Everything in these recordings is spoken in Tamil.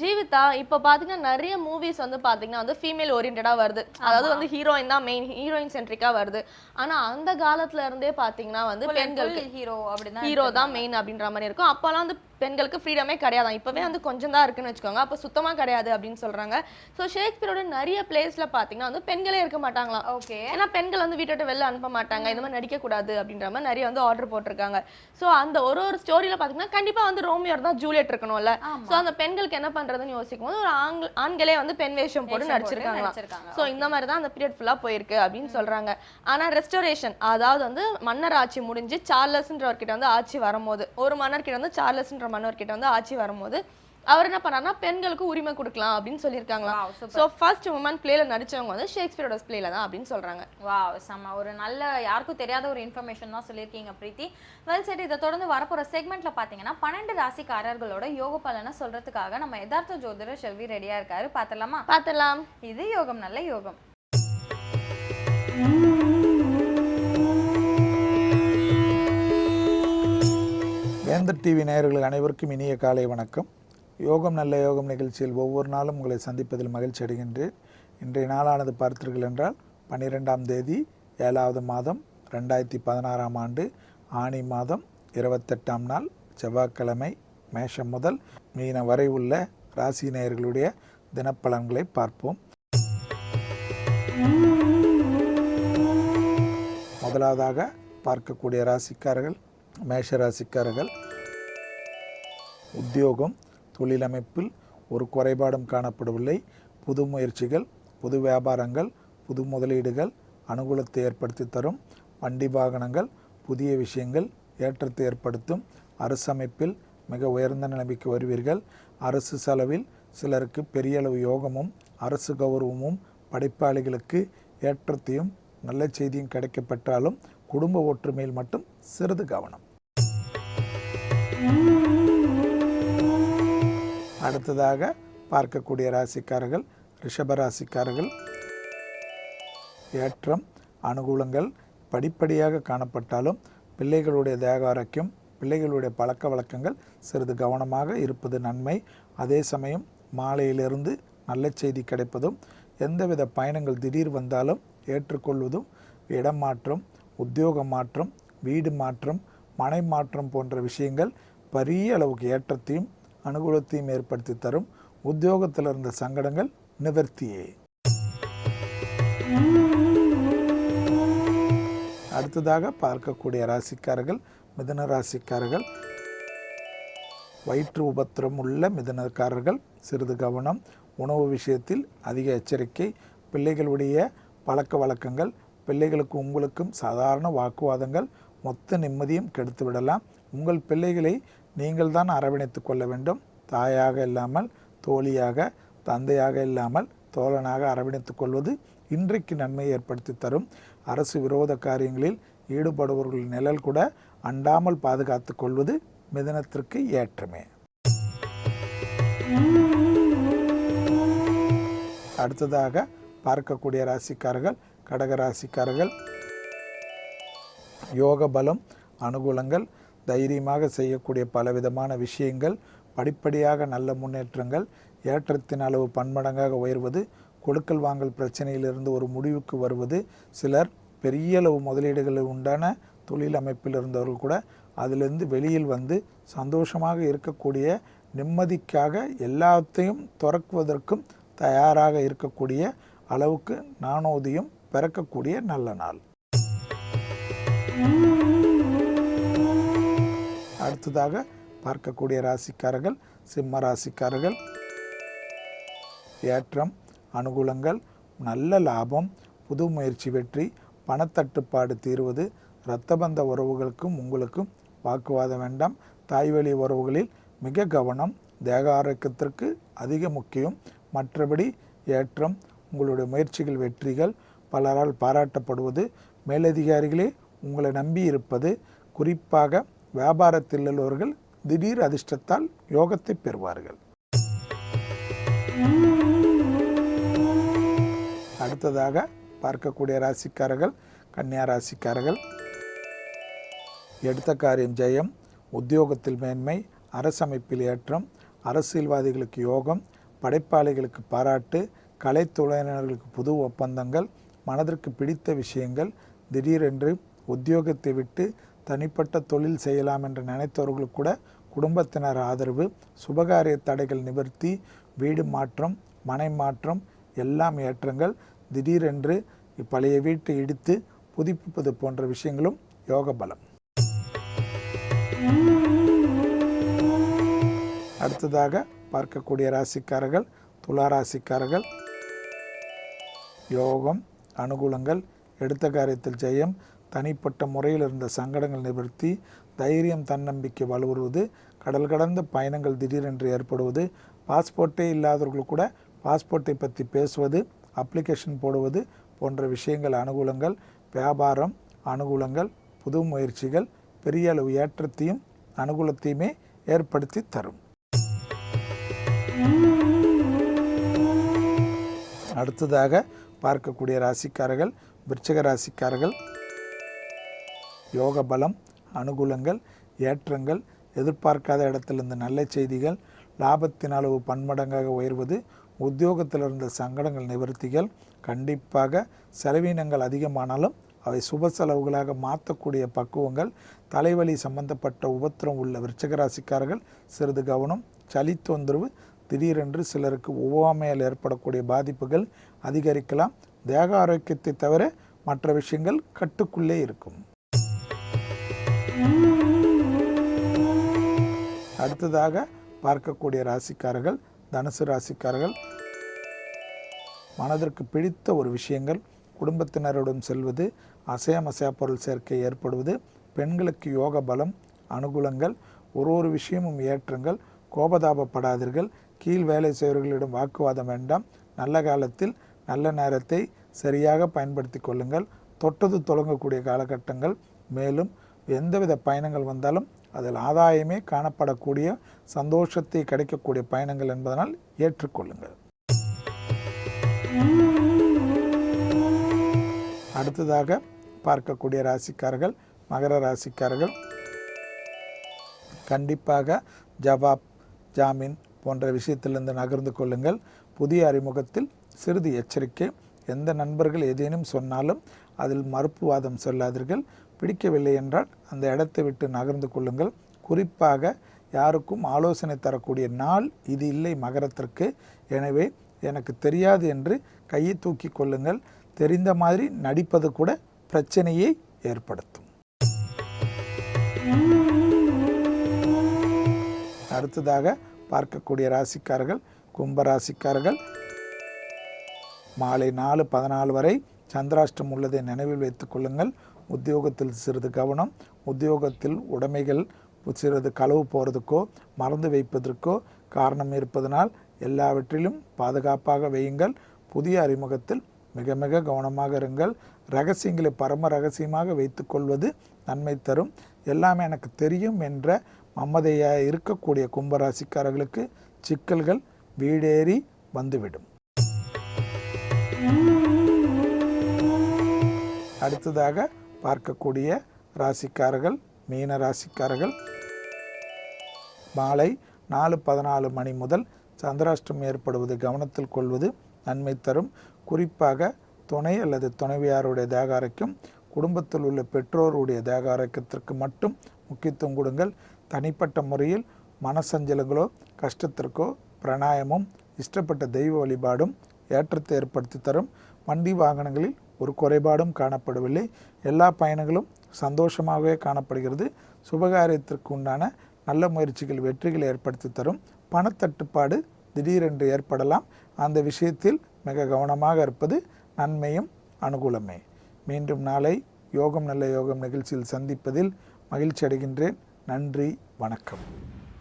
ஜீவிதா இப்போ பாத்தீங்கன்னா நிறைய மூவிஸ் வந்து பாத்தீங்கன்னா வந்து ஃபீமேல் ஓரியன்டா வருது. அதாவது வந்து ஹீரோயின் தான் மெயின், ஹீரோயின் சென்ட்ரிக்கா வருது. ஆனா அந்த காலத்துல இருந்தே பாத்தீங்கன்னா வந்து பெண்களுக்கு ஹீரோ தான் மெயின் அப்படின்ற மாதிரி இருக்கும். அப்பெல்லாம் வந்து பெண்களுக்கு ஃப்ரீடமே கிடையாது. இப்பவே வந்து கொஞ்சம் தான் இருக்குன்னு வச்சுக்கோங்க. அப்ப சுத்தமா கிடையாது அப்படின்னு சொல்றாங்க. ஸோ ஷேக்ஸ்பியரோட நிறைய பிளேஸ்ல பாத்தீங்கன்னா வந்து பெண்களே இருக்க மாட்டாங்களாம். ஓகே, ஏன்னா பெண்கள் வந்து வீட்டை விட்டு வெளில அனுப்ப மாட்டாங்க, இந்த மாதிரி நடிக்க கூடாது அப்படின்ற மாதிரி நிறைய வந்து ஆர்டர் போட்டிருக்காங்க. ஸோ அந்த ஒரு ஸ்டோரியில பாத்தீங்கன்னா கண்டிப்பா வந்து ரோமியோ தான் ஜூலியட் இருக்கணும்ல. ஸோ அந்த பெண்களுக்கு என்ன பண்றதுன்னு யோசிக்கும் போது ஒரு ஆண்களே வந்து பெண் வேஷம் போட்டு நடிச்சிருக்காங்களாம். ஸோ இந்த மாதிரி தான் அந்த பீரியட் ஃபுல்லா போயிருக்கு அப்படின்னு சொல்றாங்க. ஆனா ரெஸ்டோரேஷன், அதாவது வந்து மன்னர் ஆட்சி முடிஞ்சு சார்லஸ்ன்றவர்கிட்ட வந்து ஆட்சி வரும்போது, ஒரு மன்னர் கிட்ட வந்து சார்லஸ்ன்ற மன்னர் கிட்ட வந்து ஆட்சி வரும்போது அவர் என்ன பண்ணாருன்னா பெண்களுக்கு உரிமை கொடுக்கலாம் அப்படின்னு சொல்லியிருக்காங்களா. ஸோ ஃபர்ஸ்ட் உமன் பிளேல நடிச்சவங்க வந்து ஷேக்ஸ்பியரோட பிளேல தான் அப்படின்னு சொல்றாங்க. வாவ், செம்ம. ஒரு நல்ல யாருக்கும் தெரியாத ஒரு இன்ஃபர்மேஷன் தான் சொல்லியிருக்கீங்க பிரீத்தி. வெல் சரி, இதை தொடர்ந்து வரப்போற செக்மெண்ட்ல பாத்தீங்கன்னா 12 ராசிக்காரர்களோட யோக பலனை சொல்றதுக்காக நம்ம யதார்த்த ஜோதிடர் செல்வி ரெடியா இருக்காரு. பாத்திரலாமா? பாத்திரலாம். இது யோகம் நல்ல யோகம். வேந்தர் டிவி நேயர்கள் அனைவருக்கும் இனிய காலை வணக்கம். யோகம் நல்ல யோகம் நிகழ்ச்சியில் ஒவ்வொரு நாளும் உங்களை சந்திப்பதில் மகிழ்ச்சி அடைகின்றேன். இன்றைய நாளானது பார்த்தீர்கள் என்றால் 12ஆம் தேதி 7வது மாதம் 2016ஆம் ஆண்டு ஆனி மாதம் 28ஆம் நாள் செவ்வாய்க்கிழமை. மேஷம் முதல் மீனம் வரை உள்ள ராசி நேயர்களுடைய தினப்பலன்களை பார்ப்போம். முதலாவதாக பார்க்கக்கூடிய ராசிக்காரர்கள் மேஷ ராசிக்காரர்கள். உத்தியோகம் தொழிலமைப்பில் ஒரு குறைபாடும் காணப்படவில்லை. புது முயற்சிகள், புது வியாபாரங்கள், புது முதலீடுகள் அனுகூலத்தை ஏற்படுத்தி தரும். வண்டி வாகனங்கள், புதிய விஷயங்கள் ஏற்றத்தை ஏற்படுத்தும். அரசு அமைப்பில் மிக உயர்ந்த நிலைமைக்கு வருவீர்கள். அரசு செலவில் சிலருக்கு பெரிய அளவு யோகமும் அரசு கௌரவமும் படைப்பாளிகளுக்கு ஏற்றத்தையும் நல்ல செய்தியும் கிடைக்கப்பட்டாலும் குடும்ப ஒற்றுமையில் மட்டும் சிறிது கவனம். அடுத்ததாக பார்க்கக்கூடிய ராசிக்காரர்கள் ரிஷப ராசிக்காரர்கள். ஏற்றம் அனுகூலங்கள் படிப்படியாக காணப்பட்டாலும் பிள்ளைகளுடைய தேக ஆரோக்கியம், பிள்ளைகளுடைய பழக்க வழக்கங்கள் சிறிது கவனமாக இருப்பது நன்மை. அதே சமயம் மாலையிலிருந்து நல்ல செய்தி கிடைப்பதும், எந்தவித பயணங்கள் திடீர் வந்தாலும் ஏற்றுக்கொள்வதும், இடம் மாற்றம், உத்தியோக மாற்றம், வீடு மாற்றம், மனை மாற்றம் போன்ற விஷயங்கள் பெரிய அளவுக்கு ஏற்றத்தையும் அனுகூலத்தையும் ஏற்படுத்தி தரும். உத்தியோகத்தில் இருந்த சங்கடங்கள் நிவர்த்தியே. அடுத்ததாக பார்க்கக்கூடிய ராசிக்காரர்கள் மிதுன ராசிக்காரர்கள். வயிற்று உபத்திரம் உள்ள மிதுனக்காரர்கள் சிறிது கவனம். உணவு விஷயத்தில் அதிக எச்சரிக்கை. பிள்ளைகளுடைய பழக்க வழக்கங்கள், பிள்ளைகளுக்கு உங்களுக்கும் சாதாரண வாக்குவாதங்கள் மொத்த நிம்மதியும் கெடுத்து விடலாம். உங்கள் பிள்ளைகளை நீங்கள் தான் அரவணைத்து கொள்ள வேண்டும். தாயாக இல்லாமல் தோழியாக, தந்தையாக இல்லாமல் தோழனாக அரவணைத்து கொள்வது இன்றைக்கு நன்மையை ஏற்படுத்தி தரும். அரசு விரோத காரியங்களில் ஈடுபடுபவர்களின் நிழல் கூட அண்டாமல் பாதுகாத்து கொள்வது மிதுனத்திற்கு ஏற்றமே. அடுத்ததாக பார்க்கக்கூடிய ராசிக்காரர்கள் கடக ராசிக்காரர்கள். யோக பலம் அனுகூலங்கள், தைரியமாக செய்யக்கூடிய பலவிதமான விஷயங்கள், படிப்படியாக நல்ல முன்னேற்றங்கள், ஏற்றத்தின் அளவு பன்மடங்காக உயர்வது, கொடுக்கல் வாங்கல் பிரச்சனையிலிருந்து ஒரு முடிவுக்கு வருவது, சிலர் பெரிய அளவு முதலீடுகளில் உண்டான தொழில் அமைப்பில் இருந்தவர்கள் கூட அதிலிருந்து வெளியில் வந்து சந்தோஷமாக இருக்கக்கூடிய, நிம்மதிக்காக எல்லாத்தையும் துறக்குவதற்கும் தயாராக இருக்கக்கூடிய அளவுக்கு நாணோதியம் பிறக்கக்கூடிய நல்ல நாள். அடுத்ததாக பார்க்கக்கூடிய ராசிக்காரர்கள் சிம்ம ராசிக்காரர்கள். ஏற்றம் அனுகூலங்கள், நல்ல லாபம், புது முயற்சி வெற்றி, பணத்தட்டுப்பாடு தீர்வது, இரத்தபந்த உறவுகளுக்கும் உங்களுக்கும் வாக்குவாதம் வேண்டாம். தாய்வழி உறவுகளில் மிக கவனம். தேக ஆரோக்கியத்திற்கு அதிக முக்கியம். மற்றபடி ஏற்றம், உங்களுடைய முயற்சிகள் வெற்றிகள், பலரால் பாராட்டப்படுவது, மேலதிகாரிகளே உங்களை நம்பி இருப்பது, குறிப்பாக வியாபாரத்தில் உள்ளவர்கள் திடீர் அதிர்ஷ்டத்தால் யோகத்தை பெறுவார்கள். அடுத்ததாக பார்க்கக்கூடிய ராசிக்காரர்கள் கன்னியா ராசிக்காரர்கள். எடுத்த காரியம் ஜெயம், உத்தியோகத்தில் மேன்மை, அரசமைப்பில் ஏற்றம், அரசியல்வாதிகளுக்கு யோகம், படைப்பாளிகளுக்கு பாராட்டு, கலைத்துறையினர்களுக்கு புது ஒப்பந்தங்கள், மனதிற்கு பிடித்த விஷயங்கள், திடீரென்று உத்தியோகத்தை விட்டு தனிப்பட்ட தொழில் செய்யலாம் என்று நினைத்தவர்களுக்கு கூட குடும்பத்தினர் ஆதரவு, சுபகாரிய தடைகள் நிவர்த்தி, வீடு மாற்றம், மனை மாற்றம், எல்லாம் ஏற்றங்கள், திடீரென்று பழைய வீட்டை இடித்து புதுப்பிப்பது போன்ற விஷயங்களும் யோக பலம். அடுத்ததாக பார்க்கக்கூடிய ராசிக்காரர்கள் துலா ராசிக்காரர்கள். யோகம், அனுகூலங்கள், எடுத்த காரியத்தில் ஜெயம், தனிப்பட்ட முறையில் இருந்த சங்கடங்கள் நிவர்த்தி, தைரியம், தன்னம்பிக்கை வலுவுறுவது, கடல் கடந்த பயணங்கள் திடீரென்று ஏற்படுவது, பாஸ்போர்ட்டே இல்லாதவர்கள் கூட பாஸ்போர்ட்டை பற்றி பேசுவது, அப்ளிகேஷன் போடுவது போன்ற விஷயங்கள் அனுகூலங்கள், வியாபாரம் அனுகூலங்கள், புது முயற்சிகள் பெரிய அளவு ஏற்றத்தையும் அனுகூலத்தையுமே ஏற்படுத்தி தரும். அடுத்ததாக பார்க்கக்கூடிய ராசிக்காரர்கள் விருச்சிக ராசிக்காரர்கள். யோக பலம், அனுகூலங்கள், ஏற்றங்கள், எதிர்பார்க்காத இடத்திலிருந்து நல்ல செய்திகள், லாபத்தின் அளவு பன்மடங்காக உயர்வது, உத்தியோகத்தில் இருந்த சங்கடங்கள் நிவர்த்திகள், கண்டிப்பாக செலவினங்கள் அதிகமானாலும் அவை சுப செலவுகளாக மாற்றக்கூடிய பக்குவங்கள், தலைவலி சம்பந்தப்பட்ட உபத்திரம் உள்ள விருச்சிக ராசிக்காரர்கள் சிறிது கவனம், சளி தொந்தரவு, திடீரென்று சிலருக்கு ஒவ்வாமையால் ஏற்படக்கூடிய பாதிப்புகள் அதிகரிக்கலாம். தேக ஆரோக்கியத்தை தவிர மற்ற விஷயங்கள் கட்டுக்குள்ளே இருக்கும். அடுத்ததாக பார்க்கக்கூடிய ராசிக்காரர்கள் தனுசு ராசிக்காரர்கள். மனதிற்கு பிடித்த ஒரு விஷயங்கள், குடும்பத்தினருடன் செல்வது, அசையா பொருள் சேர்க்கை ஏற்படுவது, பெண்களுக்கு யோக பலம், அனுகூலங்கள், ஒரு விஷயமும் ஏற்றங்கள், கோபதாபப்படாதீர்கள், கீழ் வேலை செய்வர்களிடம் வாக்குவாதம் வேண்டாம், நல்ல காலத்தில் நல்ல நேரத்தை சரியாக பயன்படுத்தி கொள்ளுங்கள், தொட்டது தொடங்கக்கூடிய காலகட்டங்கள், மேலும் எந்தவித பயணங்கள் வந்தாலும் அதில் ஆதாயமே காணப்படக்கூடிய சந்தோஷத்தை கிடைக்கக்கூடிய பயணங்கள் என்பதனால் ஏற்றுக்கொள்ளுங்கள். அடுத்ததாக பார்க்கக்கூடிய ராசிக்காரர்கள் மகர ராசிக்காரர்கள். கண்டிப்பாக ஜவாப், ஜாமீன் போன்ற விஷயத்திலிருந்து நகர்ந்து கொள்ளுங்கள். புதிய அறிமுகத்தில் சிறிது எச்சரிக்கை. எந்த நண்பர்கள் ஏதேனும் சொன்னாலும் அதில் மறுப்புவாதம் சொல்லாதீர்கள். பிடிக்கவில்லை என்றால் அந்த இடத்தை விட்டு நகர்ந்து கொள்ளுங்கள். குறிப்பாக யாருக்கும் ஆலோசனை தரக்கூடிய நாள் இது இல்லை மகரத்திற்கு. எனவே எனக்கு தெரியாது என்று கையை தூக்கி கொள்ளுங்கள். தெரிந்த மாதிரி நடிப்பது கூட பிரச்சனையை ஏற்படுத்தும். அடுத்ததாக பார்க்கக்கூடிய ராசிக்காரர்கள் கும்பராசிக்காரர்கள். மாலை 4:14 வரை சந்திராஷ்டம் உள்ளதை நினைவில் வைத்துக் கொள்ளுங்கள். உத்தியோகத்தில் சிறிது கவனம். உத்தியோகத்தில் உடைமைகள் சிறிது களவு போகிறதுக்கோ மறந்து வைப்பதற்கோ காரணம் இருப்பதனால் எல்லாவற்றிலும் பாதுகாப்பாக வையுங்கள். புதிய அறிமுகத்தில் மிக மிக கவனமாக இருங்கள். ரகசியங்களை பரம ரகசியமாக வைத்து கொள்வது நன்மை தரும். எல்லாமே எனக்கு தெரியும் என்ற மமதையாக இருக்கக்கூடிய கும்பராசிக்காரர்களுக்கு சிக்கல்கள் வீடேறி வந்துவிடும். அடுத்ததாக பார்க்கக்கூடிய ராசிக்காரர்கள் மீன ராசிக்காரர்கள். மாலை 4:14 மணி முதல் சந்திராஷ்டம் ஏற்படுவது கவனத்தில் கொள்வது நன்மை தரும். குறிப்பாக துணை அல்லது துணைவியாருடைய தேக ஆரோக்கியம், குடும்பத்தில் உள்ள பெற்றோருடைய தேக ஆரோக்கியத்திற்கு மட்டும் முக்கியத்துவம் கொடுங்கள். தனிப்பட்ட முறையில் மனசஞ்சலங்களோ கஷ்டத்திற்கோ பிராணாயமும் இஷ்டப்பட்ட தெய்வ வழிபாடும் ஏற்றத்தை ஏற்படுத்தி தரும். வண்டி வாகனங்களில் ஒரு குறைபாடும் காணப்படவில்லை. எல்லா பயணங்களும் சந்தோஷமாகவே காணப்படுகிறது. சுபகாரியத்திற்கு உண்டான நல்ல முயற்சிகள் வெற்றிகளை ஏற்படுத்தி தரும். பணத்தட்டுப்பாடு திடீரென்று ஏற்படலாம். அந்த விஷயத்தில் மிக கவனமாக இருப்பது நன்மையும் அனுகூலமே. மீண்டும் நாளை யோகம் நல்ல யோகம் நிகழ்ச்சியில் சந்திப்பதில் மகிழ்ச்சி அடைகின்றேன். நன்றி, வணக்கம்.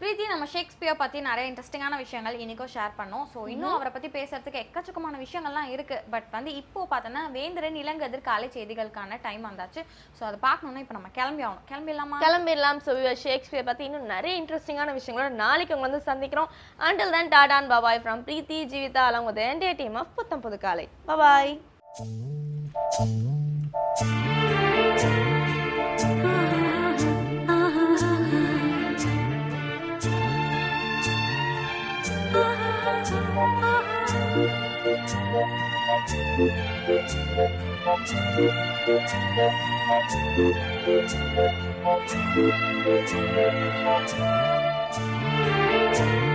பிரீத்தி, நம்ம ஷேக்ஸ்பியர் பற்றி நிறைய இன்ட்ரெஸ்டிங்கான விஷயங்கள் இன்றைக்கும் ஷேர் பண்ணோம். ஸோ இன்னும் அவரை பற்றி பேசுறதுக்கு எக்கச்சக்கமான விஷயங்கள்லாம் இருக்குது. பட் இப்போ பார்த்தோன்னா வேந்திரன் இளங்கதிர் காலை செய்திகளுக்கான டைம் வந்தாச்சு. ஸோ அதை பார்க்கணுன்னா இப்போ நம்ம கிளம்பிடலாம். ஸோ ஷேக்ஸ்பியர் பற்றி இன்னும் நிறைய இன்ட்ரெஸ்டிங்கான விஷயங்களோட நாளைக்கு உங்களை வந்து சந்திக்கிறோம். Until then, Tata and bye-bye from Preethi, Jeevitha along with the entire team of புத்தம் புது காலை. Bye-bye. Thank you.